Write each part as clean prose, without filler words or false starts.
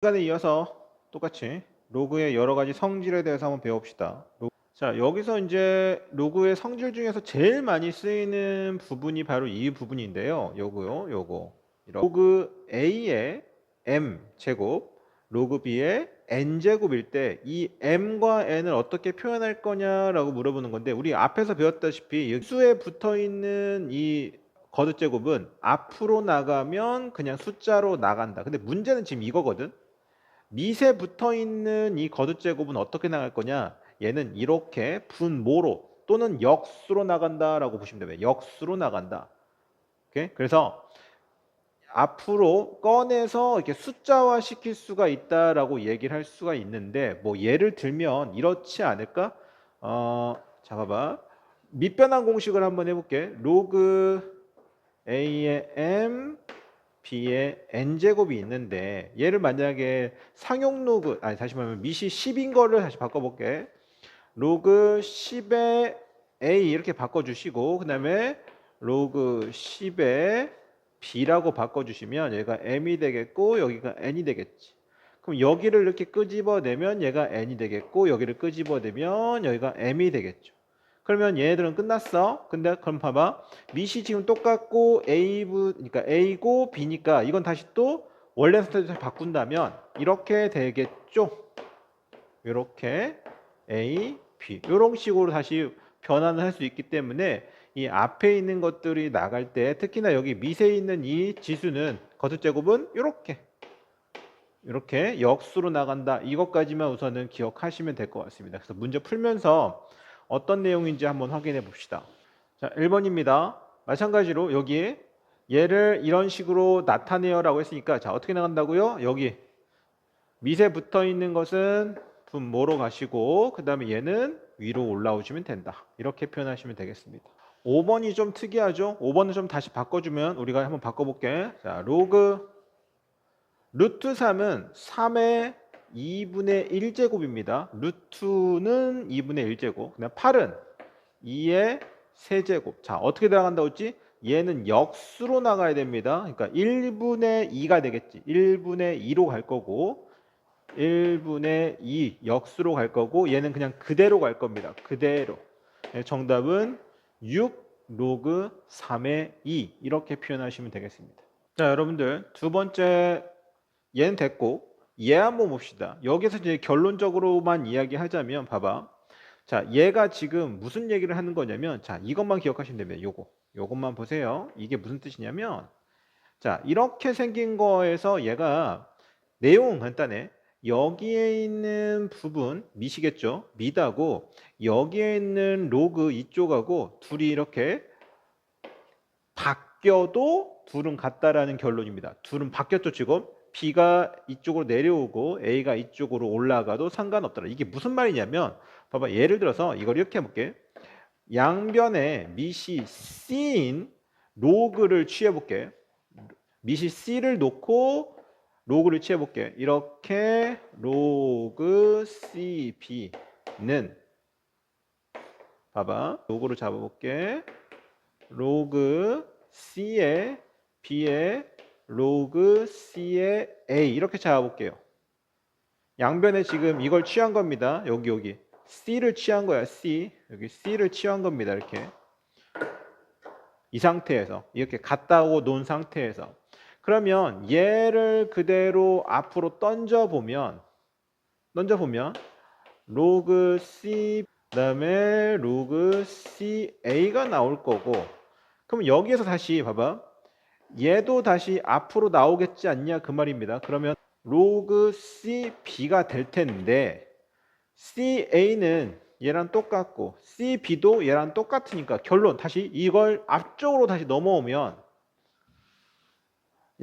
시간에 이어서 똑같이 로그의 여러 가지 성질에 대해서 한번 배웁시다. 자, 여기서 이제 로그의 성질 중에서 제일 많이 쓰이는 부분이 바로 이 부분인데요. 요거. 로그 A의 M 제곱, 로그 B의 N 제곱일 때 이 M과 N을 어떻게 표현할 거냐라고 물어보는 건데, 우리 앞에서 배웠다시피 수에 붙어 있는 이 거듭 제곱은 앞으로 나가면 그냥 숫자로 나간다. 근데 문제는 지금 이거거든. 밑에 붙어 있는 이 거듭 제곱은 어떻게 나갈 거냐? 얘는 이렇게 분모로 또는 역수로 나간다라고 보시면 됩니다. 역수로 나간다. 오케이? 그래서 앞으로 꺼내서 이렇게 숫자화 시킬 수가 있다라고 얘기를 할 수가 있는데, 뭐 예를 들면 이렇지 않을까? 자 봐봐. 밑변환 공식을 한번 해볼게. 로그 A의 M b의 n제곱이 있는데, 얘를 만약에 상용 로그, 아니 다시 말하면 밑이 10인 거를 다시 바꿔볼게. 로그 10의 a 이렇게 바꿔주시고, 그 다음에 로그 10의 b라고 바꿔주시면 얘가 m이 되겠고 여기가 n이 되겠지. 그럼 여기를 이렇게 끄집어내면 얘가 n이 되겠고, 여기를 끄집어내면 여기가 m이 되겠죠. 그러면 얘네들은 끝났어. 근데 그럼 봐봐. 밑이 지금 똑같고 그러니까 A고 B니까 이건 다시 또 원래 상태로 바꾼다면 이렇게 되겠죠. 이렇게 A, B 이런 식으로 다시 변환을 할 수 있기 때문에 이 앞에 있는 것들이 나갈 때, 특히나 여기 밑에 있는 이 지수는 거듭 제곱은 이렇게 역수로 나간다. 이것까지만 우선은 기억하시면 될 것 같습니다. 그래서 문제 풀면서 어떤 내용인지 한번 확인해 봅시다. 자, 1번입니다. 마찬가지로 여기 얘를 이런 식으로 나타내요 라고 했으니까, 자 어떻게 나간다고요? 여기 밑에 붙어 있는 것은 분모로 가시고, 그 다음에 얘는 위로 올라오시면 된다. 이렇게 표현하시면 되겠습니다. 5번이 좀 특이하죠? 5번은 좀 다시 바꿔주면, 우리가 한번 바꿔볼게. 자, 로그 루트 3은 3의 2분의 1제곱입니다. 루트는 2분의 1제곱. 그다음 8은 2의 세제곱. 자, 어떻게 나간다고 했지? 얘는 역수로 나가야 됩니다. 그러니까 1분의 2가 되겠지. 1분의 2로 갈 거고, 1분의 2 역수로 갈 거고, 얘는 그냥 그대로 갈 겁니다. 그대로. 네, 정답은 6 로그 3의 2 이렇게 표현하시면 되겠습니다. 자, 여러분들 두 번째 얘는 됐고, 얘 한번 봅시다. 여기서 이제 결론적으로만 이야기하자면 봐봐. 자, 얘가 지금 무슨 얘기를 하는 거냐면, 자, 이것만 기억하시면 됩니다. 요것만 보세요. 이게 무슨 뜻이냐면, 자, 이렇게 생긴 거에서 얘가 내용은 간단해. 여기에 있는 부분 미시겠죠? 미다고, 여기에 있는 로그 이쪽하고 둘이 이렇게 바뀌어도 둘은 같다라는 결론입니다. 둘은 바뀌었죠, 지금? B가 이쪽으로 내려오고 A가 이쪽으로 올라가도 상관없더라. 이게 무슨 말이냐면, 봐봐, 예를 들어서 이걸 이렇게 해볼게. 양변에 밑이 C인 로그를 취해볼게. 밑이 C를 놓고 로그를 취해볼게. 이렇게 로그 CB는, 봐봐, 로그를 잡아볼게. 로그 C의 B의 로그 C의 A 이렇게 잡아볼게요. 양변에 지금 이걸 취한 겁니다. 여기 C를 취한 거야. C 여기 C를 취한 겁니다. 이렇게 이 상태에서 이렇게 갖다 오고 놓은 상태에서, 그러면 얘를 그대로 앞으로 던져보면 로그 C 그다음에 로그 CA가 나올 거고, 그럼 여기에서 다시 봐봐. 얘도 다시 앞으로 나오겠지 않냐 그 말입니다. 그러면 로그 CB가 될 텐데, CA는 얘랑 똑같고 CB도 얘랑 똑같으니까 결론, 다시 이걸 앞쪽으로 다시 넘어오면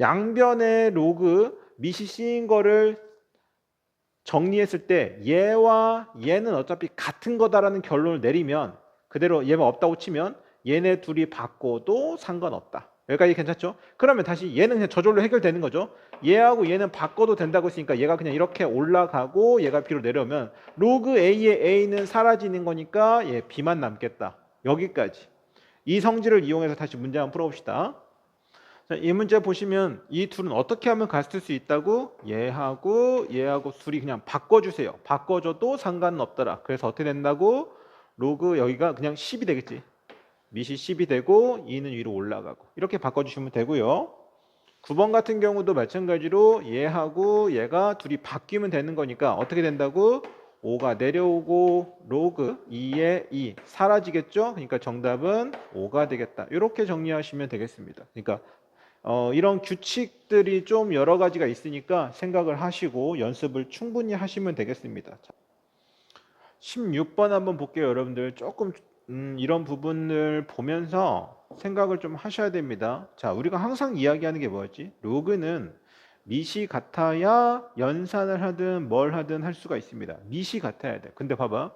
양변의 로그 밑이 C인 거를 정리했을 때 얘와 얘는 어차피 같은 거다라는 결론을 내리면, 그대로 얘만 없다고 치면 얘네 둘이 바꿔도 상관없다. 여기까지 괜찮죠? 그러면 다시 얘는 그냥 저절로 해결되는 거죠. 얘하고 얘는 바꿔도 된다고 했으니까 얘가 그냥 이렇게 올라가고 얘가 B로 내려오면 로그 A의 A는 사라지는 거니까 얘 B만 남겠다. 여기까지. 이 성질을 이용해서 다시 문제 한번 풀어봅시다. 자, 이 문제 보시면 이 둘은 어떻게 하면 같을 수 있다고? 얘하고 둘이 그냥 바꿔주세요. 바꿔줘도 상관은 없더라. 그래서 어떻게 된다고? 로그 여기가 그냥 10이 되겠지. 밑이 10이 되고 2는 위로 올라가고 이렇게 바꿔주시면 되고요. 9번 같은 경우도 마찬가지로 얘하고 얘가 둘이 바뀌면 되는 거니까 어떻게 된다고? 5가 내려오고 로그 2의 2 사라지겠죠? 그러니까 정답은 5가 되겠다. 이렇게 정리하시면 되겠습니다. 그러니까 이런 규칙들이 좀 여러 가지가 있으니까 생각을 하시고 연습을 충분히 하시면 되겠습니다. 16번 한번 볼게요. 여러분들 조금 이런 부분을 보면서 생각을 좀 하셔야 됩니다. 자, 우리가 항상 이야기하는 게 뭐였지? 로그는 밑이 같아야 연산을 하든 뭘 하든 할 수가 있습니다. 밑이 같아야 돼. 근데 봐봐.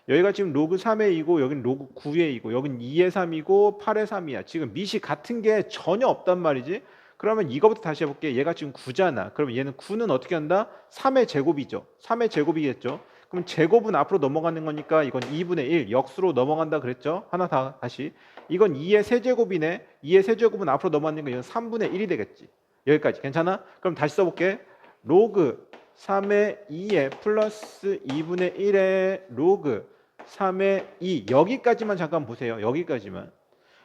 여기가 지금 로그 3의 2고 여기는 로그 9의 2고 여기는 2의 3이고 8의 3이야. 지금 밑이 같은 게 전혀 없단 말이지. 그러면 이거부터 다시 해볼게. 얘가 지금 9잖아. 그럼 얘는 9는 어떻게 한다? 3의 제곱이죠. 3의 제곱이겠죠. 그럼 제곱은 앞으로 넘어가는 거니까 이건 2분의 1 역수로 넘어간다 그랬죠. 하나 다시. 이건 2의 세제곱이네. 2의 세제곱은 앞으로 넘어가는 거 이건 3분의 1이 되겠지. 여기까지 괜찮아? 그럼 다시 써볼게. 로그 3의 2에 플러스 2분의 1의 로그 3의 2 여기까지만 잠깐 보세요. 여기까지만.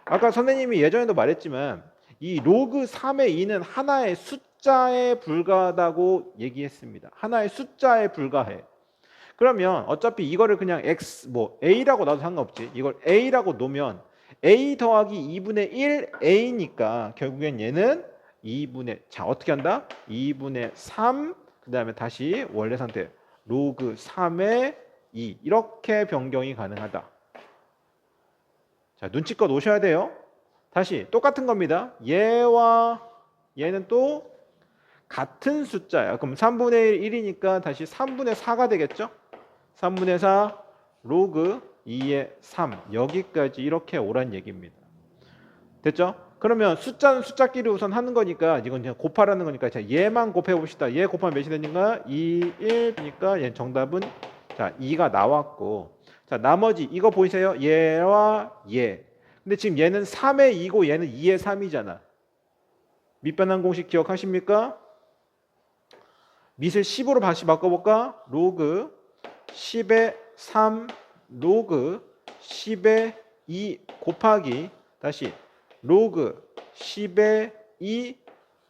아까 선생님이 예전에도 말했지만 이 로그 3의 2는 하나의 숫자에 불과하다고 얘기했습니다. 하나의 숫자에 불과해. 그러면 어차피 이거를 그냥 x 뭐 a라고 놔도 상관없지. 이걸 a라고 놓으면 a 더하기 2분의 1 a니까 결국엔 얘는 2분의 자 어떻게 한다? 2분의 3 그다음에 다시 원래 상태 로그 3의 2 이렇게 변경이 가능하다. 자 눈치껏 오셔야 돼요. 다시 똑같은 겁니다. 얘와 얘는 또 같은 숫자야. 그럼 3분의 1이니까 다시 3분의 4가 되겠죠? 3분의 4 로그 2의 3 여기까지 이렇게 오란 얘기입니다. 됐죠? 그러면 숫자는 숫자끼리 우선 하는 거니까 이건 그냥 곱하라는 거니까 자 얘만 곱해 봅시다. 얘 곱하면 몇이 되니까 2, 1이니까 얘 정답은 자 2가 나왔고 자 나머지 이거 보이세요? 얘와 얘. 근데 지금 얘는 3의 2고 얘는 2의 3이잖아. 밑변환 공식 기억하십니까? 밑을 10으로 다시 바꿔볼까? 로그 10의 3 로그 10의 2 곱하기 다시 로그 10의 2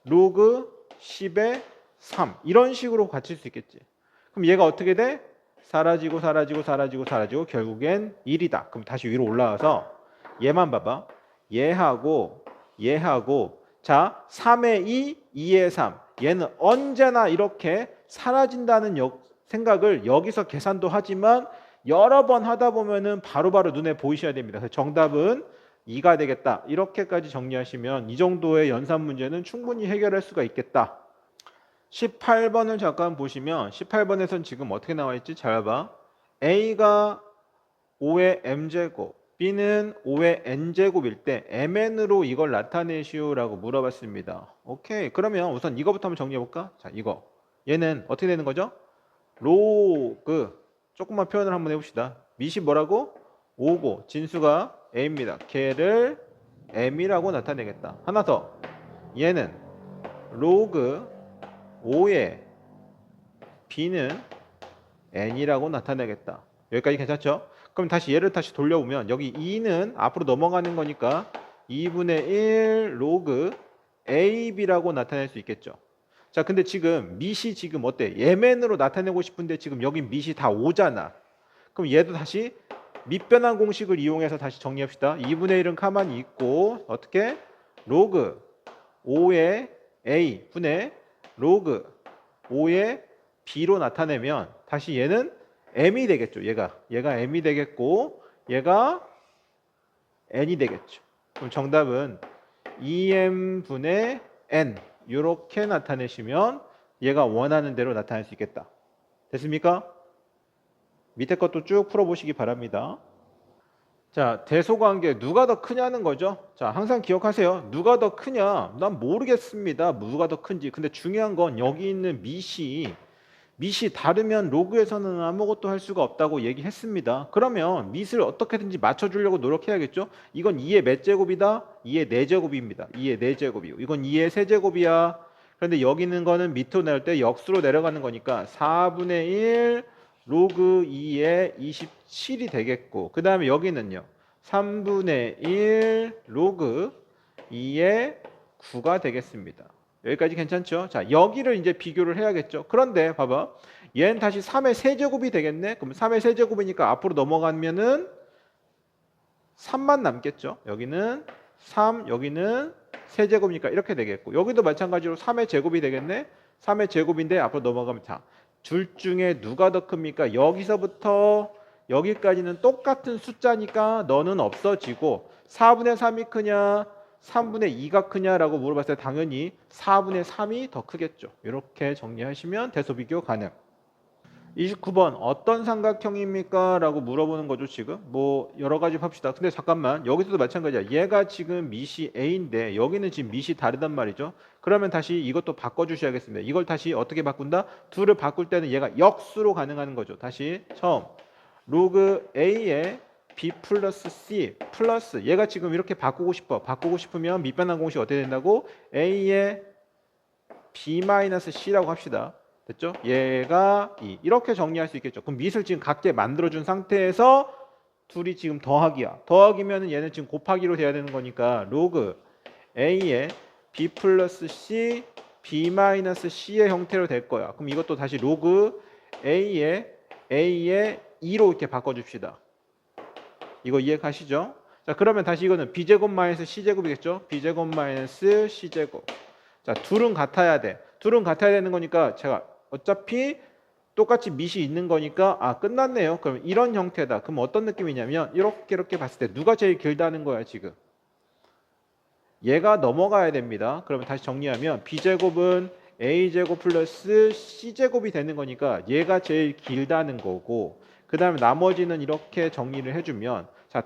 로그 10의 3 이런 식으로 갖출 수 있겠지. 그럼 얘가 어떻게 돼? 사라지고 결국엔 1이다. 그럼 다시 위로 올라와서 얘만 봐봐. 얘하고 자 3의 2, 2의 3 얘는 언제나 이렇게 사라진다는 생각을 여기서 계산도 하지만 여러 번 하다 보면은 바로바로 눈에 보이셔야 됩니다. 그래서 정답은 2가 되겠다. 이렇게까지 정리하시면 이 정도의 연산 문제는 충분히 해결할 수가 있겠다. 18번을 잠깐 보시면 18번에선 지금 어떻게 나와 있지? 잘 봐. A가 5의 m제곱, B는 5의 n제곱일 때 mn으로 이걸 나타내시오라고 물어봤습니다. 오케이. 그러면 우선 이거부터 한번 정리해 볼까? 자, 이거. 얘는 어떻게 되는 거죠? 로그 조금만 표현을 한번 해봅시다. 밑이 뭐라고? 5고 진수가 a입니다. 걔를 m이라고 나타내겠다. 하나 더. 얘는 로그 5의 b는 n이라고 나타내겠다. 여기까지 괜찮죠? 그럼 다시 얘를 다시 돌려보면 여기 2는 앞으로 넘어가는 거니까 2분의 1 로그 ab라고 나타낼 수 있겠죠. 자, 근데 지금 밑이 지금 어때? mn으로 나타내고 싶은데 지금 여기 밑이 다 5잖아. 그럼 얘도 다시 밑변환 공식을 이용해서 다시 정리합시다. 2분의 1은 가만히 있고 어떻게? 로그 5의 a 분의 로그 5의 b로 나타내면 다시 얘는 m이 되겠죠. 얘가 m이 되겠고 얘가 n이 되겠죠. 그럼 정답은 2m분의 n 이렇게 나타내시면 얘가 원하는 대로 나타낼 수 있겠다. 됐습니까? 밑에 것도 쭉 풀어보시기 바랍니다. 자, 대소관계 누가 더 크냐는 거죠. 자, 항상 기억하세요. 누가 더 크냐? 난 모르겠습니다. 누가 더 큰지. 근데 중요한 건 여기 있는 밑이 밑이 다르면 로그에서는 아무것도 할 수가 없다고 얘기했습니다. 그러면 밑을 어떻게든지 맞춰주려고 노력해야겠죠. 이건 2의 몇 제곱이다? 2의 4제곱입니다. 2의 4제곱이요. 이건 2의 세제곱이야. 그런데 여기 있는 거는 밑으로 내릴 때 역수로 내려가는 거니까 4분의 1 로그 2의 27이 되겠고, 그 다음에 여기는요 3분의 1 로그 2의 9가 되겠습니다. 여기까지 괜찮죠? 자, 여기를 이제 비교를 해야겠죠. 그런데 봐봐. 얘는 다시 3의 세제곱이 되겠네. 그럼 3의 세제곱이니까 앞으로 넘어가면은 3만 남겠죠. 여기는 3, 여기는 세제곱이니까 이렇게 되겠고, 여기도 마찬가지로 3의 제곱이 되겠네. 3의 제곱인데 앞으로 넘어가면 자, 둘 중에 누가 더 큽니까? 여기서부터 여기까지는 똑같은 숫자니까 너는 없어지고, 4분의 3이 크냐 3분의 2가 크냐라고 물어봤을 때 당연히 4분의 3이 더 크겠죠. 이렇게 정리하시면 대소비교 가능. 29번 어떤 삼각형입니까? 라고 물어보는 거죠. 지금 뭐 여러 가지 봅시다. 근데 잠깐만, 여기서도 마찬가지야. 얘가 지금 밑이 A인데 여기는 지금 밑이 다르단 말이죠. 그러면 다시 이것도 바꿔주셔야겠습니다. 이걸 다시 어떻게 바꾼다? 둘을 바꿀 때는 얘가 역수로 가능한 거죠. 다시 처음 로그 A의 B 플러스 C 플러스, 얘가 지금 이렇게 바꾸고 싶어. 바꾸고 싶으면 밑변환 공식이 어떻게 된다고? A의 B 마이너스 C라고 합시다. 됐죠? 얘가 2. 이렇게 정리할 수 있겠죠. 그럼 밑을 지금 각게 만들어준 상태에서 둘이 지금 더하기야. 더하기면 얘는 지금 곱하기로 돼야 되는 거니까 로그 A의 B 플러스 C B 마이너스 C의 형태로 될 거야. 그럼 이것도 다시 로그 A의 2로 이렇게 바꿔줍시다. 이거 이해가시죠? 자, 그러면 다시 이거는 B제곱 마이너스 C제곱이겠죠? B제곱 마이너스 C제곱. 자, 둘은 같아야 돼. 둘은 같아야 되는 거니까 제가 어차피 똑같이 밑이 있는 거니까 끝났네요. 그럼 이런 형태다. 그럼 어떤 느낌이냐면 이렇게 봤을 때 누가 제일 길다는 거야 지금. 얘가 넘어가야 됩니다. 그러면 다시 정리하면 B제곱은 A제곱 플러스 C제곱이 되는 거니까 얘가 제일 길다는 거고, 그 다음에 나머지는 이렇게 정리를 해주면, 자,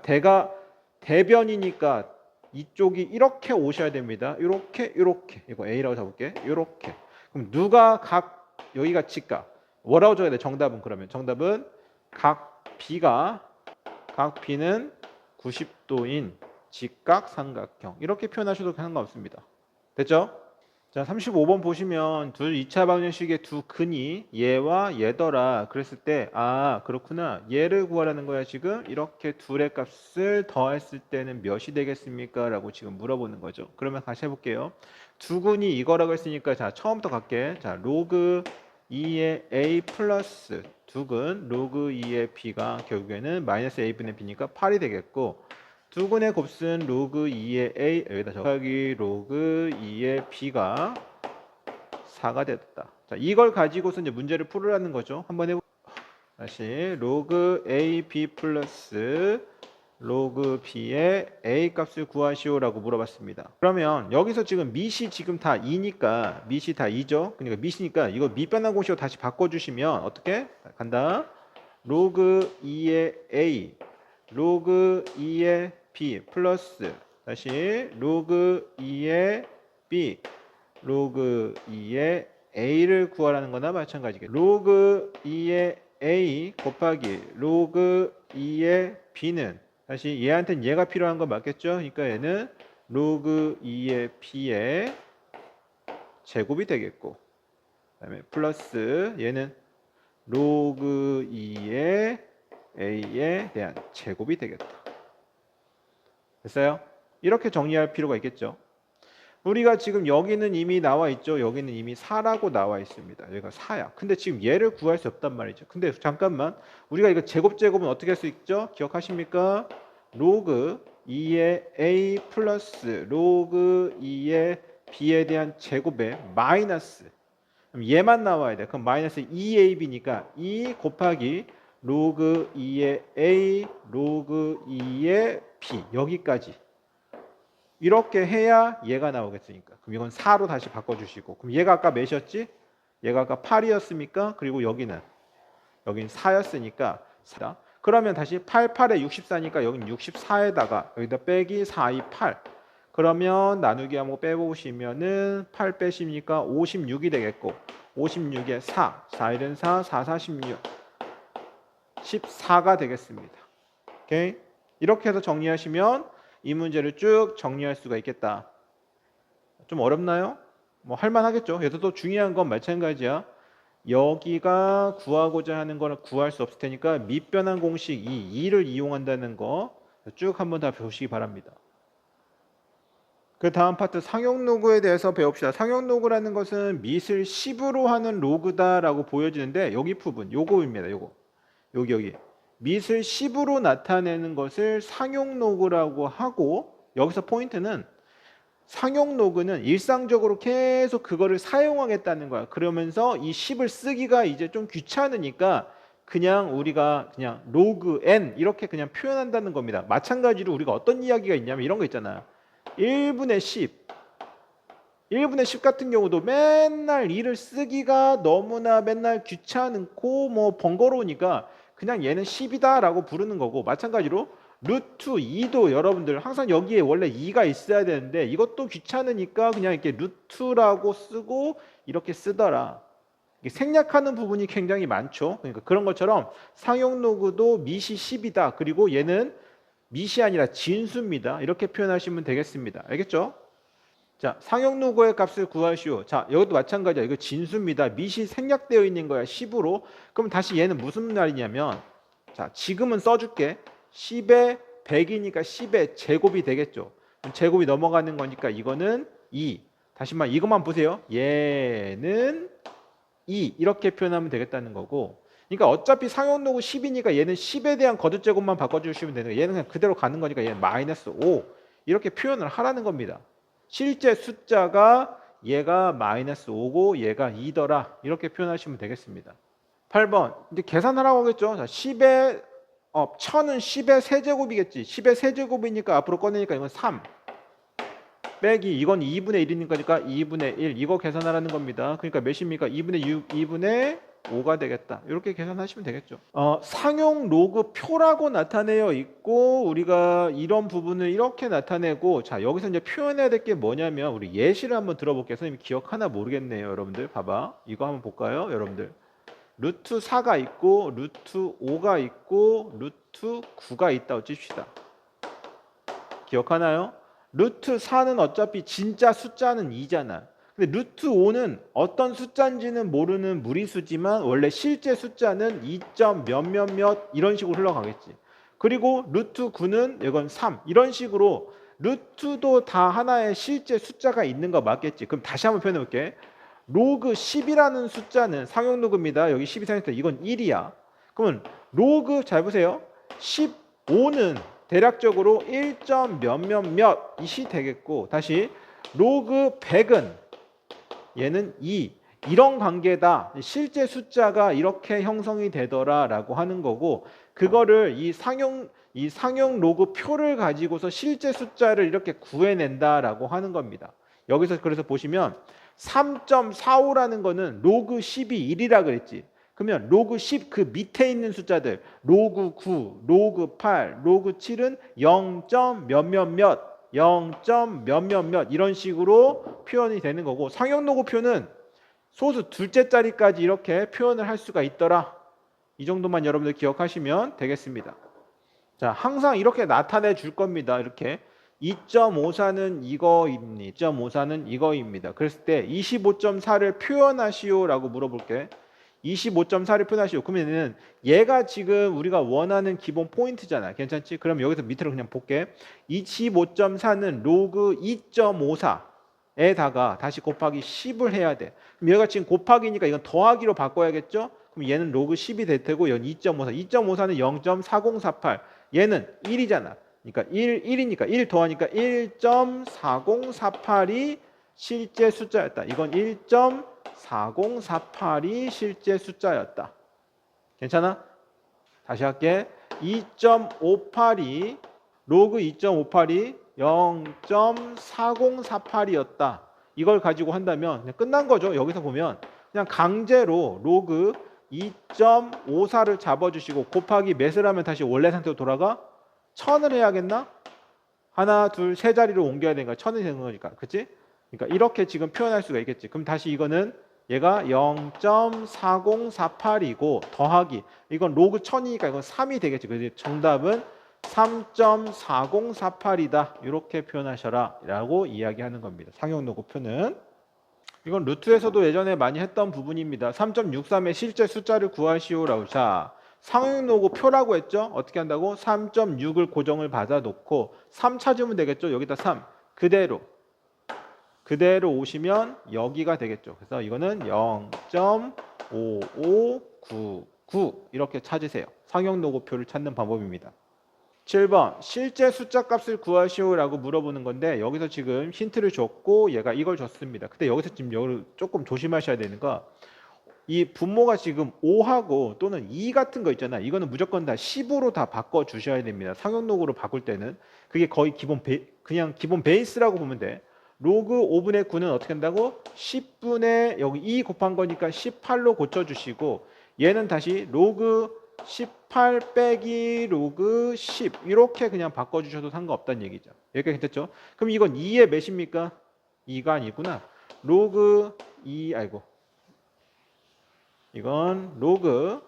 대변이니까 이쪽이 이렇게 오셔야 됩니다. 이렇게 이거 A라고 잡을게. 이렇게. 그럼 누가 각 여기가 직각 뭐라고 줘야 돼? 정답은 그러면 정답은 각 B는 90도인 직각 삼각형, 이렇게 표현하셔도 상관없습니다. 됐죠? 자, 35번 보시면 둘 2차 방정식의 두 근이 얘와 얘더라 그랬을 때 그렇구나, 얘를 구하라는 거야. 지금 이렇게 둘의 값을 더했을 때는 몇이 되겠습니까? 라고 지금 물어보는 거죠. 그러면 다시 해볼게요. 두 근이 이거라고 했으니까 자, 처음부터 갈게. 자, 로그 2의 A 플러스 두근 로그 2의 B가 결국에는 마이너스 A분의 B니까 8이 되겠고, 두근의 곱은 로그 2의 A, 여기다 적하기 로그 2의 B가 4가 됐다. 자, 이걸 가지고서 이제 문제를 풀으라는 거죠. 한번 해보. 다시 로그 A B 플러스 로그 B의 A 값을 구하시오라고 물어봤습니다. 그러면 여기서 지금 밑이 지금 다 2니까 밑이 다 2죠. 그러니까 밑이니까 이거 밑변환 공식으로 다시 바꿔주시면 어떻게? 간다. 로그 2의 A 로그 2의 B 플러스 다시 로그 2의 B 로그 2의 A를 구하라는 거나 마찬가지겠죠. 로그 2의 A 곱하기 로그 2의 B는 다시 얘한테는 얘가 필요한 거 맞겠죠? 그러니까 얘는 로그 2의 B의 제곱이 되겠고, 그 다음에 플러스 얘는 로그 2의 A에 대한 제곱이 되겠다. 됐어요? 이렇게 정리할 필요가 있겠죠. 우리가 지금 여기는 이미 나와 있죠. 여기는 이미 4라고 나와 있습니다. 여기가 4야. 근데 지금 얘를 구할 수 없단 말이죠. 근데 잠깐만, 우리가 이거 제곱은 어떻게 할 수 있죠? 기억하십니까? 로그 2의 A 플러스 로그 2의 B에 대한 제곱에 마이너스, 그럼 얘만 나와야 돼. 그럼 마이너스 2AB니까 2 곱하기 로그 2의 A 로그 2의 B, 여기까지 이렇게 해야 얘가 나오겠으니까, 그럼 이건 4로 다시 바꿔주시고, 그럼 얘가 아까 몇이었지? 얘가 아까 8이었습니까? 그리고 여기는 4였으니까 4. 그러면 다시 8, 8에 64니까 여기는 64에다가 여기다 빼기 4, 2, 8. 그러면 나누기 하고 빼보시면은 8 빼시니까 56이 되겠고, 56에 4, 4일은 4, 4, 4, 16, 14가 되겠습니다. 오케이? 이렇게 해서 정리하시면 이 문제를 쭉 정리할 수가 있겠다. 좀 어렵나요? 뭐 할만하겠죠. 여기서도 중요한 건 마찬가지야. 여기가 구하고자 하는 거는 구할 수 없을 테니까 밑변환 공식 이 2를 이용한다는 거 쭉 한번 다 보시기 바랍니다. 그 다음 파트 상용 로그에 대해서 배웁시다. 상용 로그라는 것은 밑을 10으로 하는 로그다라고 보여지는데 여기 부분 요거입니다. 요거 여기 밑을 10으로 나타내는 것을 상용 로그라고 하고 여기서 포인트는 상용 로그는 일상적으로 계속 그거를 사용하겠다는 거야. 그러면서 이 10을 쓰기가 이제 좀 귀찮으니까 그냥 우리가 그냥 로그 n 이렇게 그냥 표현한다는 겁니다. 마찬가지로 우리가 어떤 이야기가 있냐면 이런 거 있잖아요. 1분의 10 1분의 10 같은 경우도 맨날 2를 쓰기가 너무나 맨날 귀찮고 뭐 번거로우니까 그냥 얘는 10이다 라고 부르는 거고, 마찬가지로 루트 2도 여러분들 항상 여기에 원래 2가 있어야 되는데 이것도 귀찮으니까 그냥 이렇게 루트라고 쓰고 이렇게 쓰더라. 생략하는 부분이 굉장히 많죠. 그러니까 그런 것처럼 상용 로그도 밑이 10이다. 그리고 얘는 밑이 아니라 진수입니다. 이렇게 표현하시면 되겠습니다. 알겠죠? 자, 상용 로그의 값을 구하시오. 자, 이것도 마찬가지야. 이거 진수입니다. 밑이 생략되어 있는 거야. 10으로. 그럼 다시 얘는 무슨 말이냐면, 자, 지금은 써줄게. 10에 100이니까 10의 제곱이 되겠죠. 제곱이 넘어가는 거니까 이거는 2. 다시 말 이것만 보세요. 얘는 2 이렇게 표현하면 되겠다는 거고, 그러니까 어차피 상용 로그 10이니까 얘는 10에 대한 거듭제곱만 바꿔주시면 되는 거예요. 얘는 그냥 그대로 가는 거니까 얘는 마이너스 5 이렇게 표현을 하라는 겁니다. 실제 숫자가 얘가 마이너스 5고 얘가 2더라 이렇게 표현하시면 되겠습니다. 8번 이제 계산하라고 하겠죠. 자, 10의 1000은 10의 세제곱이겠지. 10의 세제곱이니까 앞으로 꺼내니까 이건 3 빼기 이건 2분의 1이니까 2분의 1 이거 계산하라는 겁니다. 그러니까 몇입니까? 2분의 6, 2분의 5가 되겠다. 이렇게 계산하시면 되겠죠. 상용 로그 표라고 나타내어 있고 우리가 이런 부분을 이렇게 나타내고, 자 여기서 이제 표현해야 될 게 뭐냐면 우리 예시를 한번 들어볼게요. 선생님 기억하나 모르겠네요. 여러분들 봐봐. 이거 한번 볼까요? 여러분들 루트 4가 있고 루트 5가 있고 루트 9가 있다고 칩시다. 기억하나요? 루트 4는 어차피 진짜 숫자는 2잖아. 근데 루트 5는 어떤 숫자인지는 모르는 무리수지만 원래 실제 숫자는 2점 몇몇몇 이런 식으로 흘러가겠지. 그리고 루트 9는 이건 3 이런 식으로 루트도 다 하나의 실제 숫자가 있는 거 맞겠지. 그럼 다시 한번 표현해 볼게. 로그 10이라는 숫자는 상용 로그입니다. 여기 10이 생겼다. 이건 1이야. 그러면 로그 잘 보세요. 15는 대략적으로 1점 몇몇몇이 되겠고, 다시 로그 100은 얘는 2 이런 관계다. 실제 숫자가 이렇게 형성이 되더라라고 하는 거고, 그거를 이 상용 로그 표를 가지고서 실제 숫자를 이렇게 구해낸다라고 하는 겁니다. 여기서 그래서 보시면 3.45라는 거는 로그 10이 1이라 그랬지. 그러면 로그 10 그 밑에 있는 숫자들 로그 9, 로그 8, 로그 7은 0. 몇몇몇 0. 몇몇몇 이런 식으로 표현이 되는 거고, 상용 로그 표는 소수 둘째 자리까지 이렇게 표현을 할 수가 있더라. 이 정도만 여러분들 기억하시면 되겠습니다. 자, 항상 이렇게 나타내 줄 겁니다. 이렇게 2.54는 이거입니다. 2.54는 이거입니다. 그랬을 때 25.4를 표현하시오라고 물어볼게. 25.4를 표현하시오. 그러면은 얘가 지금 우리가 원하는 기본 포인트잖아. 괜찮지? 그럼 여기서 밑으로 그냥 볼게. 25.4는 로그 2.54에다가 다시 곱하기 10을 해야 돼. 그럼 얘가 지금 곱하기니까 이건 더하기로 바꿔야겠죠? 그럼 얘는 로그 10이 될 테고 얘는 2.54. 2.54는 0.4048. 얘는 1이잖아. 그러니까 1이니까 1 더하니까 1.4048이 실제 숫자였다. 이건 1.4048이 실제 숫자였다. 괜찮아? 다시 할게. 2.58이 로그 2.58이 0.4048이었다. 이걸 가지고 한다면 그냥 끝난 거죠. 여기서 보면 그냥 강제로 로그 2.54를 잡아주시고 곱하기 몇을 하면 다시 원래 상태로 돌아가? 1000을 해야겠나? 하나, 둘, 세 자리로 옮겨야 되니까 1000이 되는 거니까. 그치? 그러니까 이렇게 지금 표현할 수가 있겠지. 그럼 다시 이거는 얘가 0.4048이고 더하기 이건 로그 1000이니까 이건 3이 되겠지. 그래서 정답은 3.4048이다. 이렇게 표현하셔라 라고 이야기하는 겁니다. 상용로그표는. 이건 루트에서도 예전에 많이 했던 부분입니다. 3.63의 실제 숫자를 구하시오라고. 자, 상용로그표라고 했죠. 어떻게 한다고? 3.6을 고정을 받아 놓고 3 찾으면 되겠죠. 여기다 3 그대로 오시면 여기가 되겠죠. 그래서 이거는 0.5599 이렇게 찾으세요. 상용로그표를 찾는 방법입니다. 7번 실제 숫자 값을 구하시오라고 물어보는 건데 여기서 지금 힌트를 줬고 얘가 이걸 줬습니다. 근데 여기서 지금 여기를 조금 조심하셔야 되는 거, 이 분모가 지금 5하고 또는 2 같은 거 있잖아. 이거는 무조건 다 10으로 다 바꿔 주셔야 됩니다. 상용로그로 바꿀 때는 그게 거의 그냥 기본 베이스라고 보면 돼. 로그 5분의 9는 어떻게 한다고? 10분의 여기 2 곱한 거니까 18로 고쳐 주시고, 얘는 다시 로그 18 빼기 로그 10 이렇게 그냥 바꿔주셔도 상관없다는 얘기죠. 여기까지 됐죠? 그럼 이건 2의 몇입니까? 2가 아니구나. 로그 2 이건 로그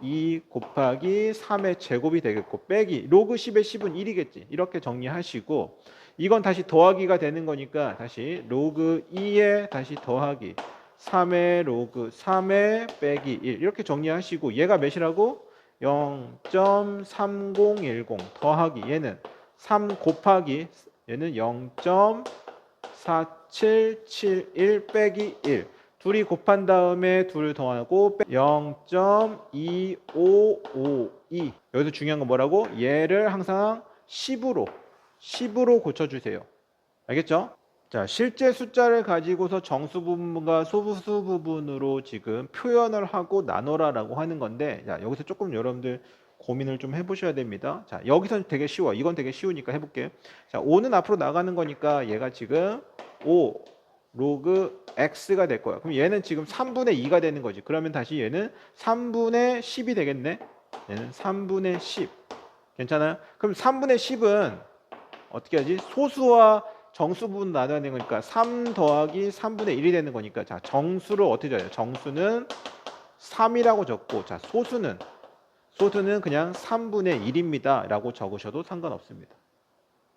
2 곱하기 3의 제곱이 되겠고 빼기 로그 10의 10은 1이겠지. 이렇게 정리하시고 이건 다시 더하기가 되는 거니까 다시 로그 2에 다시 더하기 3의 로그 3의 빼기 1 이렇게 정리하시고 얘가 몇이라고? 0.3010 더하기 얘는 3 곱하기 얘는 0.4771 빼기 1 둘이 곱한 다음에 둘 더하고 0.2552 여기서 중요한 건 뭐라고? 얘를 항상 10으로 고쳐주세요. 알겠죠? 자, 실제 숫자를 가지고서 정수 부분과 소수 부분으로 지금 표현을 하고 나눠라라고 하는 건데, 자, 여기서 조금 여러분들 고민을 좀 해보셔야 됩니다. 자, 여기서는 되게 쉬워. 이건 되게 쉬우니까 해볼게요. 자, 5는 앞으로 나가는 거니까 얘가 지금 5 로그 x가 될 거야. 그럼 얘는 지금 3분의 2가 되는 거지. 그러면 다시 얘는 3분의 10이 되겠네. 얘는 3분의 10. 괜찮아요? 그럼 3분의 10은 어떻게 하지? 소수와 정수 부분 나눠야 되는 거니까 3 더하기 3분의 1이 되는 거니까, 자, 정수를 어떻게 적어요? 정수는 3이라고 적고, 자, 소수는 그냥 3분의 1입니다 라고 적으셔도 상관없습니다.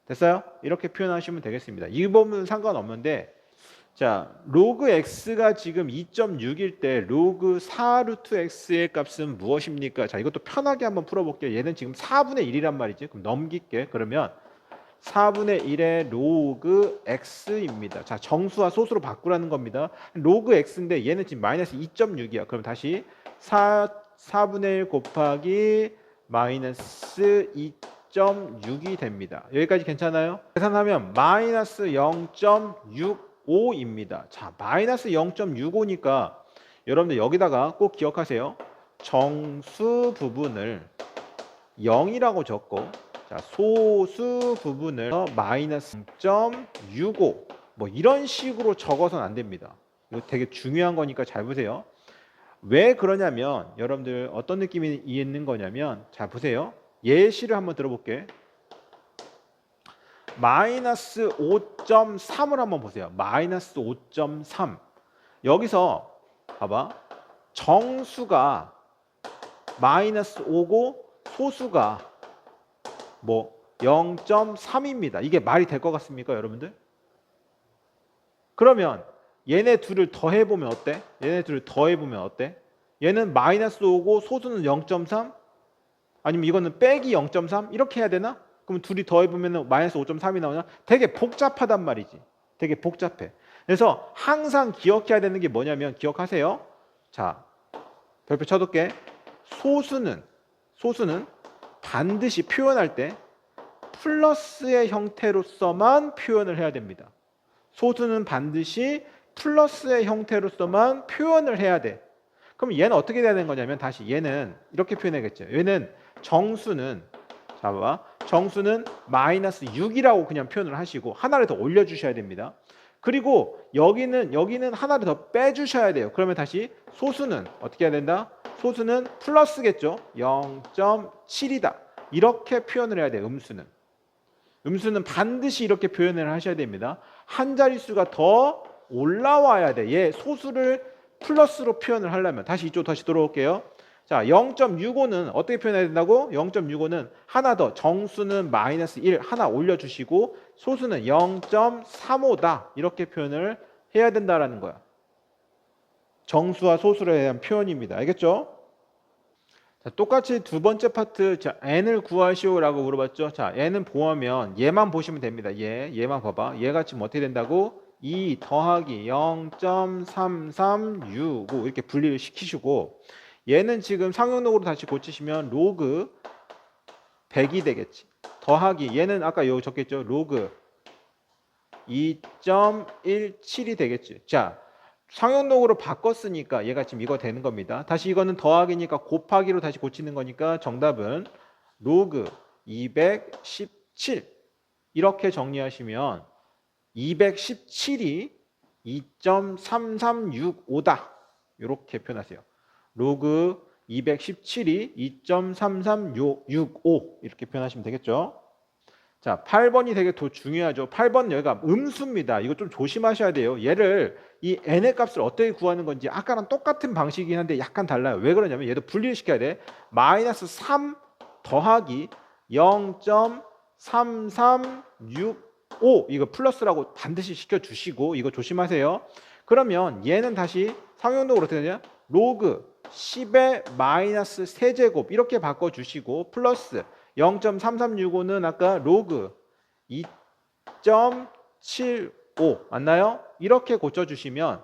됐어요? 이렇게 표현하시면 되겠습니다. 이 부분은 상관없는데, 자, 로그 x가 지금 2.6일 때 로그 4 루트 x의 값은 무엇입니까? 자, 이것도 편하게 한번 풀어볼게요. 얘는 지금 4분의 1이란 말이지. 그럼 넘길게. 그러면 4분의 1의 로그 x입니다. 자, 정수와 소수로 바꾸라는 겁니다. 로그 x인데 얘는 지금 마이너스 2.6이야. 그럼 다시 4분의 1 곱하기 마이너스 2.6이 됩니다. 여기까지 괜찮아요? 계산하면 마이너스 0.65입니다. 자, 마이너스 0.65니까 여러분들 여기다가 꼭 기억하세요. 정수 부분을 0이라고 적고, 자, 소수 부분을 마이너스 0.65 뭐 이런 식으로 적어서는 안 됩니다. 이거 되게 중요한 거니까 잘 보세요. 왜 그러냐면 여러분들 어떤 느낌이 있는 거냐면, 자, 보세요. 예시를 한번 들어볼게. 마이너스 5.3을 한번 보세요. 마이너스 5.3. 여기서 봐봐. 정수가 마이너스 5고 소수가 뭐 0.3입니다. 이게 말이 될 것 같습니까, 여러분들? 그러면 얘네 둘을 더해보면 어때? 얘는 마이너스 5고 소수는 0.3? 아니면 이거는 빼기 0.3? 이렇게 해야 되나? 그럼 둘이 더해보면 마이너스 5.3이 나오냐? 되게 복잡하단 말이지. 되게 복잡해. 그래서 항상 기억해야 되는 게 뭐냐면, 기억하세요. 자, 별표 쳐둘게. 소수는 반드시 표현할 때 플러스의 형태로서만 표현을 해야 됩니다. 소수는 반드시 플러스의 형태로서만 표현을 해야 돼. 그럼 얘는 어떻게 돼야 되는 거냐면, 다시 얘는 이렇게 표현해야겠죠. 얘는 정수는, 자, 봐봐. 정수는 마이너스 6이라고 그냥 표현을 하시고 하나를 더 올려주셔야 됩니다. 그리고 여기는 하나를 더 빼주셔야 돼요. 그러면 다시 소수는 어떻게 해야 된다? 소수는 플러스겠죠. 0.7이다. 이렇게 표현을 해야 돼요. 음수는 반드시 이렇게 표현을 하셔야 됩니다. 한 자릿수가 더 올라와야 돼. 얘 소수를 플러스로 표현을 하려면. 다시 이쪽 다시 돌아올게요. 자, 0.65는 어떻게 표현해야 된다고? 0.65는 하나 더, 정수는 마이너스 1 하나 올려주시고 소수는 0.35다 이렇게 표현을 해야 된다라는 거야. 정수와 소수에 대한 표현입니다. 알겠죠? 자, 똑같이 두 번째 파트, 자, n을 구하시오라고 물어봤죠. 자, n은 보면 얘만 보시면 됩니다. 얘만 봐봐. 얘가 지금 어떻게 된다고? 2 더하기 0.3365 이렇게 분리를 시키시고 얘는 지금 상용록으로 다시 고치시면 로그 100이 되겠지. 더하기 얘는 아까 여기 적겠죠. 로그 2.17이 되겠지. 자, 상용록으로 바꿨으니까 얘가 지금 이거 되는 겁니다. 다시 이거는 더하기니까 곱하기로 다시 고치는 거니까 정답은 로그 217 이렇게 정리하시면 217이 2.3365다 이렇게 표현하세요. 로그 217이 2.3365 이렇게 표현하시면 되겠죠. 자, 8번이 되게 더 중요하죠. 8번 여기가 음수입니다. 이거 좀 조심하셔야 돼요. 얘를 이 n의 값을 어떻게 구하는 건지 아까랑 똑같은 방식이긴 한데 약간 달라요. 왜 그러냐면 얘도 분리를 시켜야 돼. 마이너스 3 더하기 0.3365 이거 플러스라고 반드시 시켜주시고 이거 조심하세요. 그러면 얘는 다시 상용록으로 어떻게 되냐? 로그 10의 마이너스 세제곱 이렇게 바꿔주시고 플러스 0.3365는 아까 로그 2.75 맞나요? 이렇게 고쳐주시면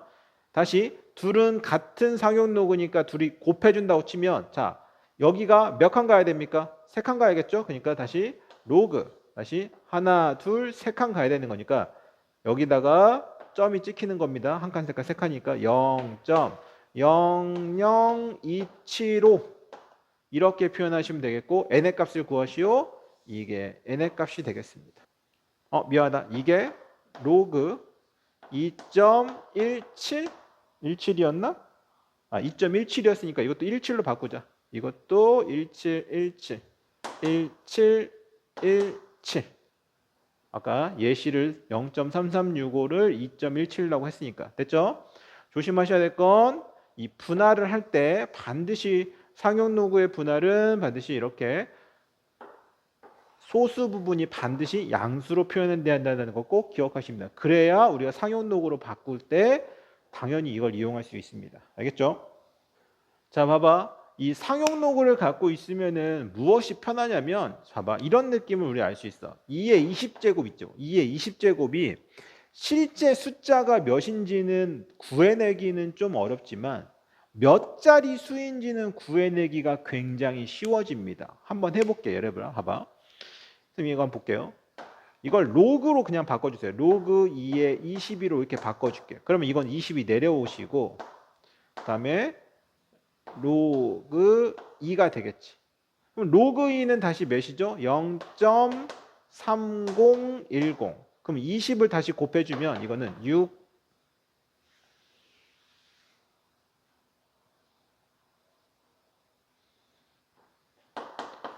다시 둘은 같은 상용로그니까 둘이 곱해준다고 치면 자 여기가 몇 칸 가야 됩니까? 3칸 가야겠죠? 그러니까 다시 로그 다시 하나 둘 3칸 가야 되는 거니까 여기다가 점이 찍히는 겁니다. 한 칸, 3칸, 3칸이니까 0.00275 이렇게 표현하시면 되겠고 n의 값을 구하시오. 이게 n의 값이 되겠습니다. 미안하다. 이게 로그 2.17 17이었나? 2.17이었으니까 이것도 17로 바꾸자. 이것도 1717 1717 아까 예시를 0.3365를 2.17이라고 했으니까 됐죠? 조심하셔야 될 건 이 분할을 할 때 반드시 상용로그의 분할은 반드시 이렇게 소수 부분이 반드시 양수로 표현돼야 한다는 거 꼭 기억하십니다. 그래야 우리가 상용록으로 바꿀 때 당연히 이걸 이용할 수 있습니다. 알겠죠? 자, 봐봐. 이 상용록을 갖고 있으면은 무엇이 편하냐면 봐봐. 이런 느낌을 우리 알 수 있어. 2의 20제곱 있죠. 2의 20제곱이 실제 숫자가 몇인지는 구해내기는 좀 어렵지만 몇 자리 수인지는 구해내기가 굉장히 쉬워집니다. 한번 해볼게요. 여러분 봐봐. 선생님 이거 한번 볼게요. 이걸 로그로 그냥 바꿔주세요. 로그 2에 22로 이렇게 바꿔줄게요. 그러면 이건 20이 내려오시고 그 다음에 로그 2가 되겠지. 그럼 로그 2는 다시 몇이죠? 0.3010 그럼 20을 다시 곱해주면 이거는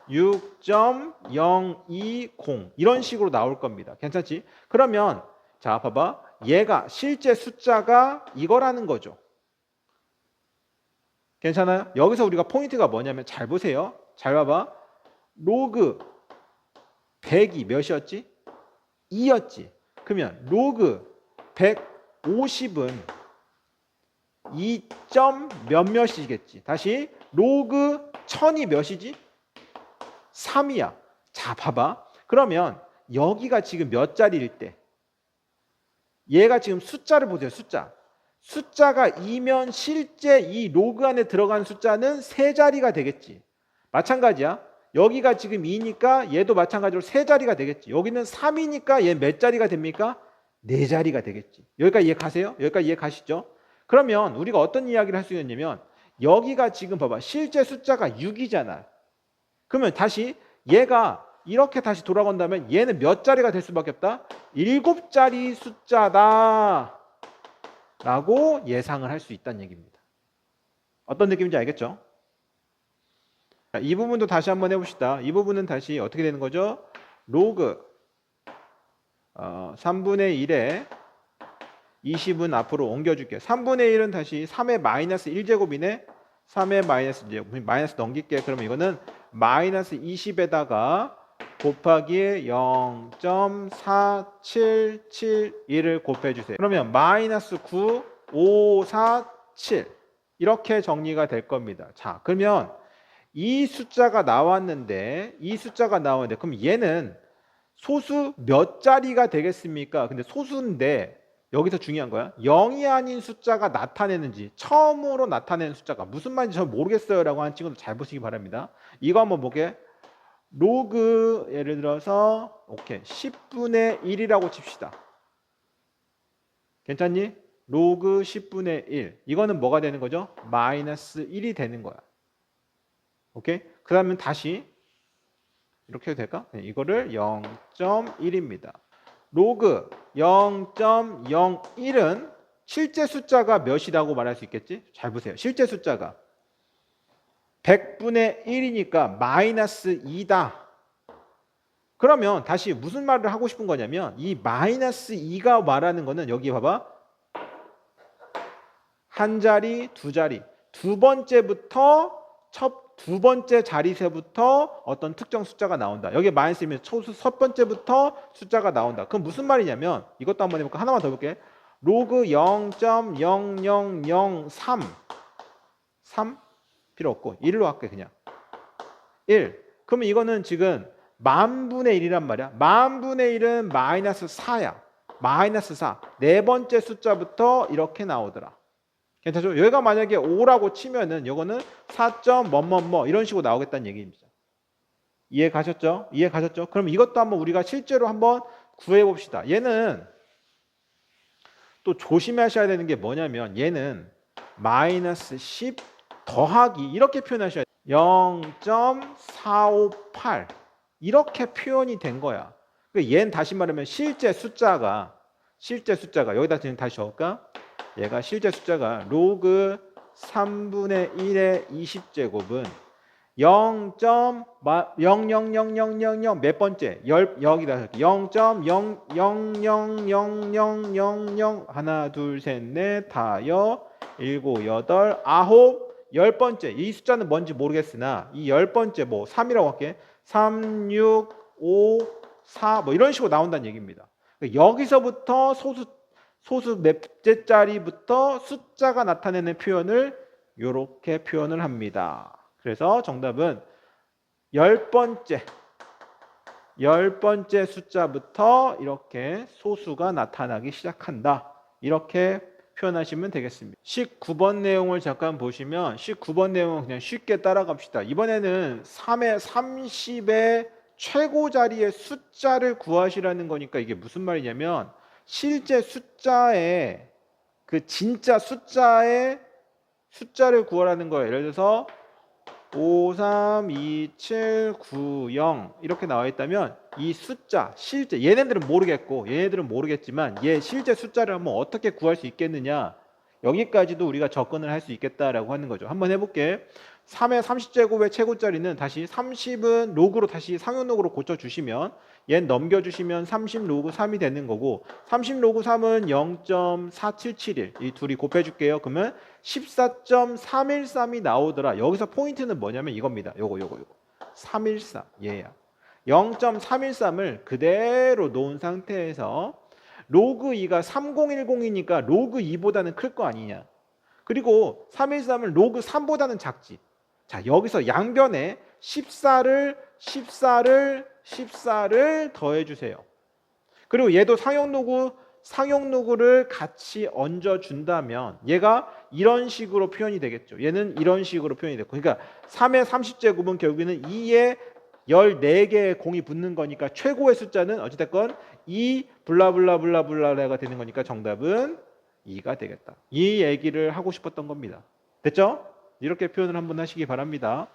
6.020 이런 식으로 나올 겁니다. 괜찮지? 그러면 자 봐봐. 얘가 실제 숫자가 이거라는 거죠. 괜찮아요? 여기서 우리가 포인트가 뭐냐면 잘 보세요. 잘 봐봐. 로그 100이 몇이었지? 2였지. 그러면 로그 150은 2. 몇몇이겠지. 다시 로그 1000이 몇이지? 3이야. 자, 봐봐. 그러면 여기가 지금 몇 자리일 때? 얘가 지금 숫자를 보세요. 숫자가 2면 실제 이 로그 안에 들어간 숫자는 3자리가 되겠지. 마찬가지야. 여기가 지금 2니까 얘도 마찬가지로 3자리가 되겠지. 여기는 3이니까 얘 몇 자리가 됩니까? 4자리가 되겠지. 여기까지 이해 가세요? 여기까지 이해 가시죠? 그러면 우리가 어떤 이야기를 할 수 있냐면 여기가 지금 봐봐. 실제 숫자가 6이잖아. 그러면 다시 얘가 이렇게 다시 돌아간다면 얘는 몇 자리가 될 수밖에 없다? 7자리 숫자다 라고 예상을 할 수 있다는 얘기입니다. 어떤 느낌인지 알겠죠? 자, 이 부분도 다시 한번 해봅시다. 이 부분은 다시 어떻게 되는 거죠? 로그 3분의 1에 20은 앞으로 옮겨줄게. 3분의 1은 다시 3의 마이너스 1제곱이네. 3의 마이너스 1제곱. 마이너스 넘길게. 그러면 이거는 마이너스 20에다가 곱하기 0.4771을 곱해주세요. 그러면 마이너스 9, 5, 4, 7 이렇게 정리가 될 겁니다. 자, 그러면 이 숫자가 나왔는데 그럼 얘는 소수 몇 자리가 되겠습니까? 근데 소수인데 여기서 중요한 거야. 0이 아닌 숫자가 나타내는지 처음으로 나타내는 숫자가 무슨 말인지 잘 모르겠어요 라고 하는 친구들 잘 보시기 바랍니다. 이거 한번 보게. 로그 예를 들어서 오케이 10분의 1이라고 칩시다. 괜찮니? 로그 10분의 1 이거는 뭐가 되는 거죠? 마이너스 1이 되는 거야. 오케이? 그 다음에 다시 이렇게 해도 될까? 이거를 0.1입니다. 로그 0.01은 실제 숫자가 몇이라고 말할 수 있겠지? 잘 보세요. 실제 숫자가 100분의 1이니까 마이너스 2다. 그러면 다시 무슨 말을 하고 싶은 거냐면 이 마이너스 2가 말하는 거는 여기 봐봐. 한 자리, 두 자리. 두 번째부터 두 번째 자리세부터 어떤 특정 숫자가 나온다. 여기 마이너스 1이면 첫 번째부터 숫자가 나온다. 그럼 무슨 말이냐면 이것도 한번 해볼까? 하나만 더 볼게. 로그 0.0003 3 필요 없고 1로 할게 그냥 1. 그러면 이거는 지금 만분의 1이란 말이야. 만분의 1은 마이너스 4야. 마이너스 4. 네 번째 숫자부터 이렇게 나오더라. 괜찮죠? 여기가 만약에 5라고 치면은 이거는 4. 뭐뭐뭐 이런 식으로 나오겠다는 얘기입니다. 이해 가셨죠? 이해 가셨죠? 그럼 이것도 한번 우리가 실제로 한번 구해 봅시다. 얘는 또 조심하셔야 되는 게 뭐냐면 얘는 마이너스 10 더하기 이렇게 표현하셔야 돼요. 0.458 이렇게 표현이 된 거야. 얘는 다시 말하면 실제 숫자가 여기다 지금 다시 적을까? 얘가 실제 숫자가 로그 3분의 1의 20제곱은 0.00000 몇 번째? 여기다 0.0000000 하나 둘셋넷 다섯 일곱 여덟 아홉 열 번째. 이 숫자는 뭔지 모르겠으나 이 열 번째 뭐 3이라고 할게. 3, 6, 5, 4 뭐 이런 식으로 나온다는 얘기입니다. 여기서부터 소수 몇째 자리부터 숫자가 나타내는 표현을 이렇게 표현을 합니다. 그래서 정답은 열 번째 숫자부터 이렇게 소수가 나타나기 시작한다. 이렇게 표현하시면 되겠습니다. 19번 내용을 잠깐 보시면 19번 내용은 그냥 쉽게 따라갑시다. 이번에는 3의 30의 최고 자리의 숫자를 구하시라는 거니까 이게 무슨 말이냐면 실제 숫자의 그 진짜 숫자의 숫자를 구하라는 거예요. 예를 들어서 5, 3, 2, 7, 9, 0 이렇게 나와 있다면 이 숫자 실제 얘네들은 모르겠지만 얘 실제 숫자를 한번 어떻게 구할 수 있겠느냐 여기까지도 우리가 접근을 할 수 있겠다라고 하는 거죠. 한번 해볼게. 3의 30제곱의 최고짜리는 다시 30은 로그로 다시 상용로그로 고쳐주시면 얘 넘겨주시면 30 로그 3이 되는 거고 30 로그 3은 0.4771 이 둘이 곱해줄게요. 그러면 14.313이 나오더라. 여기서 포인트는 뭐냐면 이겁니다. 요거 313 얘야. 0.313을 그대로 놓은 상태에서 로그 2가 3010이니까 로그 2보다는 클 거 아니냐. 그리고 313은 로그 3보다는 작지. 자, 여기서 양변에 14를 더해주세요. 그리고 얘도 상용로그를 같이 얹어준다면 얘가 이런 식으로 표현이 되겠죠. 얘는 이런 식으로 표현이 됐고 그러니까 3의 30제곱은 결국에는 2의 14개의 공이 붙는 거니까 최고의 숫자는 어찌됐건 2 블라블라블라블라가 되는 거니까 정답은 2가 되겠다. 이 얘기를 하고 싶었던 겁니다. 됐죠? 이렇게 표현을 한번 하시기 바랍니다.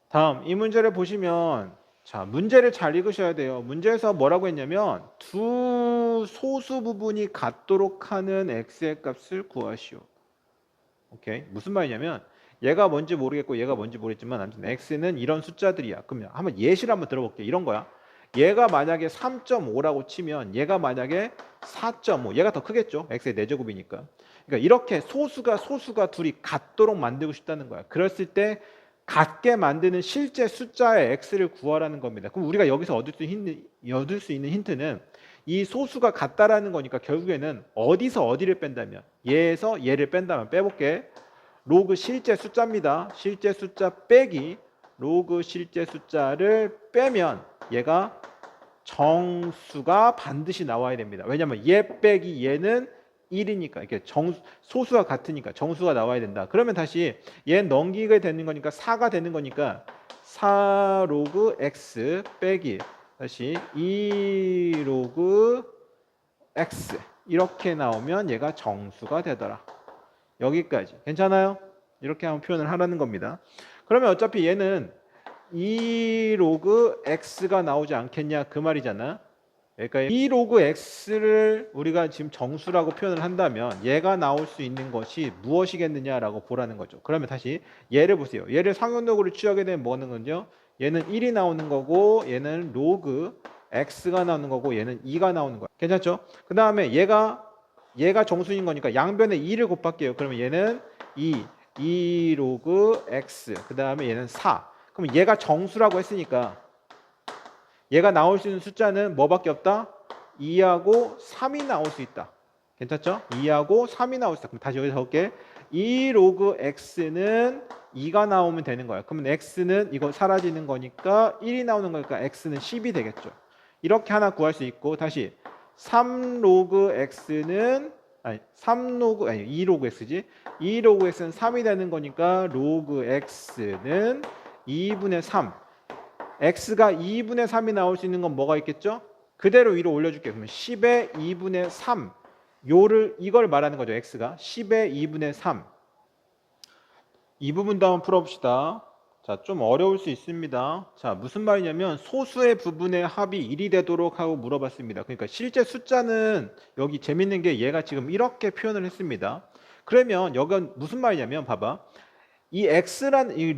다음 이 문제를 보시면 자 문제를 잘 읽으셔야 돼요. 문제에서 뭐라고 했냐면 두 소수 부분이 같도록 하는 x의 값을 구하시오. 오케이 무슨 말이냐면 얘가 뭔지 모르겠고 얘가 뭔지 모르겠지만 아무튼 x는 이런 숫자들이야. 그러면 한번 예시를 한번 들어볼게. 이런 거야. 얘가 만약에 3.5라고 치면 얘가 만약에 4.5, 얘가 더 크겠죠. x의 4제곱이니까. 그러니까 이렇게 소수가 둘이 같도록 만들고 싶다는 거야. 그랬을 때 같게 만드는 실제 숫자의 x를 구하라는 겁니다. 그럼 우리가 여기서 얻을 수 있는 힌트는 이 소수가 같다라는 거니까 결국에는 어디서 어디를 뺀다면 얘에서 얘를 뺀다면 빼볼게. 로그 실제 숫자입니다. 실제 숫자 빼기 로그 실제 숫자를 빼면 얘가 정수가 반드시 나와야 됩니다. 왜냐하면 얘 빼기 얘는 1이니까 이렇게 소수가 같으니까 정수가 나와야 된다. 그러면 다시 얘 넘기게 되는 거니까 4가 되는 거니까 4 로그 x 빼기 다시 2 로그 x 이렇게 나오면 얘가 정수가 되더라. 여기까지 괜찮아요? 이렇게 한번 표현을 하라는 겁니다. 그러면 어차피 얘는 2 로그 x가 나오지 않겠냐 그 말이잖아. 그러니까 2 로그 x를 우리가 지금 정수라고 표현을 한다면 얘가 나올 수 있는 것이 무엇이겠느냐라고 보라는 거죠. 그러면 다시 얘를 보세요. 얘를 상용력으로 취하게 되면 뭐는 건요? 얘는 1이 나오는 거고 얘는 로그 x가 나오는 거고 얘는 2가 나오는 거야. 괜찮죠? 그 다음에 얘가 정수인 거니까 양변에 2를 곱할게요. 그러면 얘는 2 로그 x 그 다음에 얘는 4. 그럼 얘가 정수라고 했으니까 얘가 나올 수 있는 숫자는 뭐밖에 없다? 2하고 3이 나올 수 있다. 괜찮죠? 2하고 3이 나올 수 있다. 그럼 다시 여기서 볼게. 2 로그 x는 2가 나오면 되는 거야. 그러면 x는 이거 사라지는 거니까 1이 나오는 거니까 x는 10이 되겠죠. 이렇게 하나 구할 수 있고 다시 3 로그 x는 2 로그 x지. 2 로그 x는 3이 되는 거니까 로그 x는 2분의 3. x가 2분의 3이 나올 수 있는 건 뭐가 있겠죠? 그대로 위로 올려줄게요. 그러면 10의 2분의 3. 이걸 말하는 거죠. x가 10의 2분의 3. 이 부분도 한번 풀어봅시다. 자, 좀 어려울 수 있습니다. 자, 무슨 말이냐면 소수의 부분의 합이 1이 되도록 하고 물어봤습니다. 그러니까 실제 숫자는 여기 재밌는 게 얘가 지금 이렇게 표현을 했습니다. 그러면 여긴 무슨 말이냐면 봐봐. 이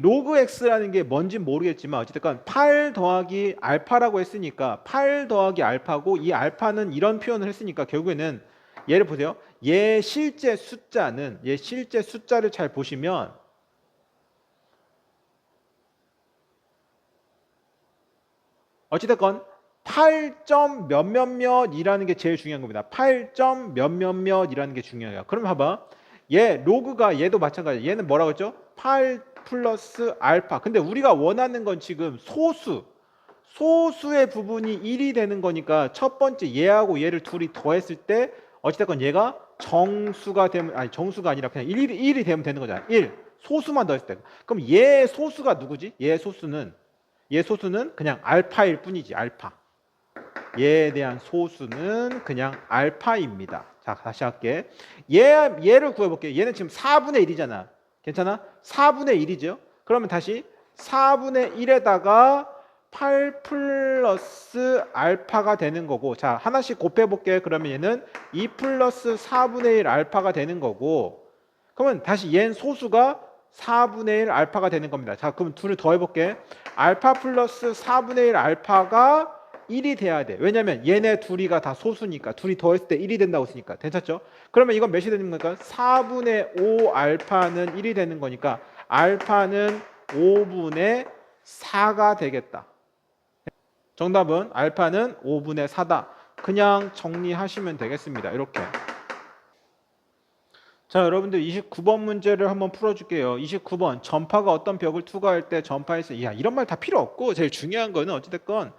로그 x라는 게 뭔지 모르겠지만 어쨌든 8 더하기 알파라고 했으니까 8 더하기 알파고 이 알파는 이런 표현을 했으니까 결국에는 얘를 보세요. 얘 실제 숫자를 잘 보시면 어찌됐건 8점 몇몇몇이라는 게 제일 중요한 겁니다. 8점 몇몇몇이라는 게 중요해요. 그럼 봐봐. 로그가 얘도 마찬가지야. 얘는 뭐라고 했죠? 8 플러스 알파. 근데 우리가 원하는 건 지금 소수의 부분이 1이 되는 거니까 첫 번째 얘하고 얘를 둘이 더했을 때 어찌됐건 얘가 정수가 아니라 그냥 1이 되면 되는 거잖아. 1. 소수만 더했을 때. 그럼 얘 소수가 누구지? 얘 소수는 그냥 알파일 뿐이지. 알파. 얘에 대한 소수는 그냥 알파입니다. 자, 다시 할게. 얘를 구해볼게. 얘는 지금 4분의 1이잖아. 괜찮아? 4분의 1이죠. 그러면 다시 4분의 1에다가 8 플러스 알파가 되는 거고, 자, 하나씩 곱해볼게. 그러면 얘는 2 플러스 4분의 1 알파가 되는 거고, 그러면 다시 얘는 소수가 4분의 1 알파가 되는 겁니다. 자, 그럼 둘을 더해볼게. 알파 플러스 4분의 1 알파가 1이 돼야 돼. 왜냐면 얘네 둘이가 다 소수니까. 둘이 더했을 때 1이 된다고 했으니까. 괜찮죠? 그러면 이건 몇이 되는 겁니까? 4분의 5 알파는 1이 되는 거니까 알파는 5분의 4가 되겠다. 정답은 알파는 5분의 4다. 그냥 정리하시면 되겠습니다. 이렇게. 자, 여러분들 29번 문제를 한번 풀어줄게요. 29번 전파가 어떤 벽을 투과할 때 전파에서 이런 말 다 필요 없고 제일 중요한 거는 어찌됐건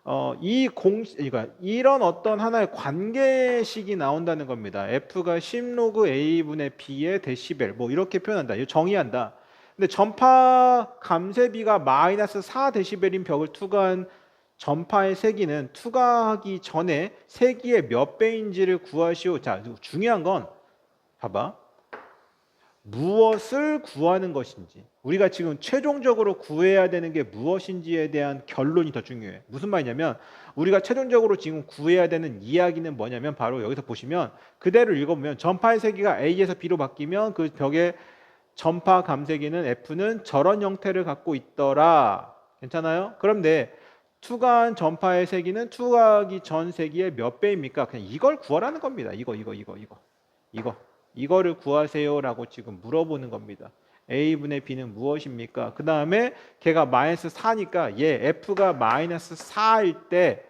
그러니까 이런 어떤 하나의 관계식이 나온다는 겁니다. F가 10로그 A분의 B의 데시벨 뭐 이렇게 표현한다. 이거 정의한다. 근데 전파 감쇄비가 마이너스 4데시벨인 벽을 투과한 전파의 세기는 투과하기 전에 세기의 몇 배인지를 구하시오. 자, 중요한 건 봐봐. 무엇을 구하는 것인지, 우리가 지금 최종적으로 구해야 되는 게 무엇인지에 대한 결론이 더 중요해. 무슨 말이냐면 우리가 최종적으로 지금 구해야 되는 이야기는 뭐냐면 바로 여기서 보시면 그대로 읽어보면 전파의 세기가 A에서 B로 바뀌면 그 벽의 전파 감쇄기는 F는 저런 형태를 갖고 있더라. 괜찮아요? 그런데 투과한 전파의 세기는 투과하기 전 세기의 몇 배입니까? 그냥 이걸 구하라는 겁니다. 이거를 구하세요라고 지금 물어보는 겁니다. A분의 B는 무엇입니까? 그 다음에 걔가 마이너스 4니까 얘 F가 마이너스 4일 때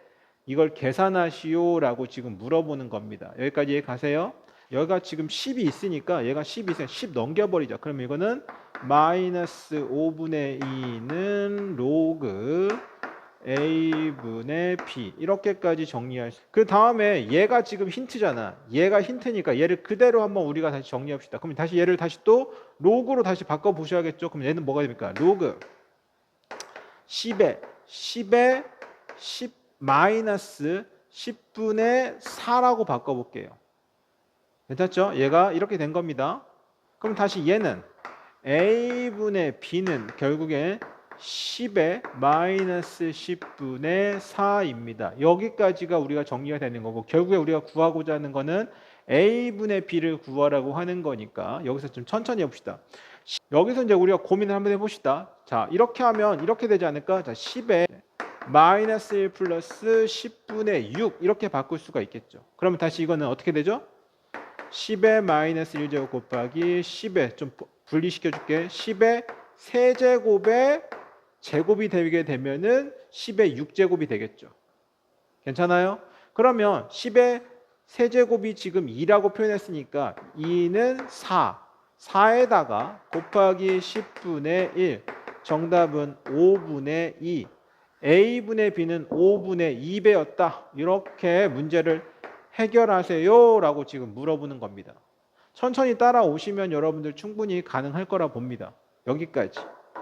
이걸 계산하시오라고 지금 물어보는 겁니다. 여기까지 이해 가세요? 여기가 지금 10이 있으니까 얘가 10이 있으니까 10 넘겨버리죠. 그럼 이거는 마이너스 5분의 2는 로그 A분의 B 이렇게까지 정리할 수. 그 다음에 얘가 지금 힌트잖아. 얘가 힌트니까 얘를 그대로 한번 우리가 다시 정리합시다. 그럼 다시 얘를 다시 또 로그로 다시 바꿔 보셔야겠죠. 그럼 얘는 뭐가 됩니까? 로그 10에 10 마이너스 10분의 4라고 바꿔볼게요. 괜찮죠? 얘가 이렇게 된 겁니다. 그럼 다시 얘는 A분의 B는 결국에 10의 마이너스 10분의 4입니다. 여기까지가 우리가 정리가 되는 거고 결국에 우리가 구하고자 하는 거는 A분의 B를 구하라고 하는 거니까 여기서 좀 천천히 해봅시다. 여기서 이제 우리가 고민을 한번 해봅시다. 자, 이렇게 하면 이렇게 되지 않을까? 자, 10에 마이너스 1 플러스 10분의 6 이렇게 바꿀 수가 있겠죠. 그러면 다시 이거는 어떻게 되죠? 10의 마이너스 1제곱 곱하기 10의 좀 분리시켜 줄게. 10의 세제곱의 제곱이 되게 되면은 10의 6제곱이 되겠죠. 괜찮아요? 그러면 10의 세제곱이 지금 2라고 표현했으니까 2는 4에다가 곱하기 10분의 1 정답은 5분의 2 A분의 B는 5분의 2배였다. 이렇게 문제를 해결하세요 라고 지금 물어보는 겁니다. 천천히 따라오시면 여러분들 충분히 가능할 거라 봅니다. 여기까지.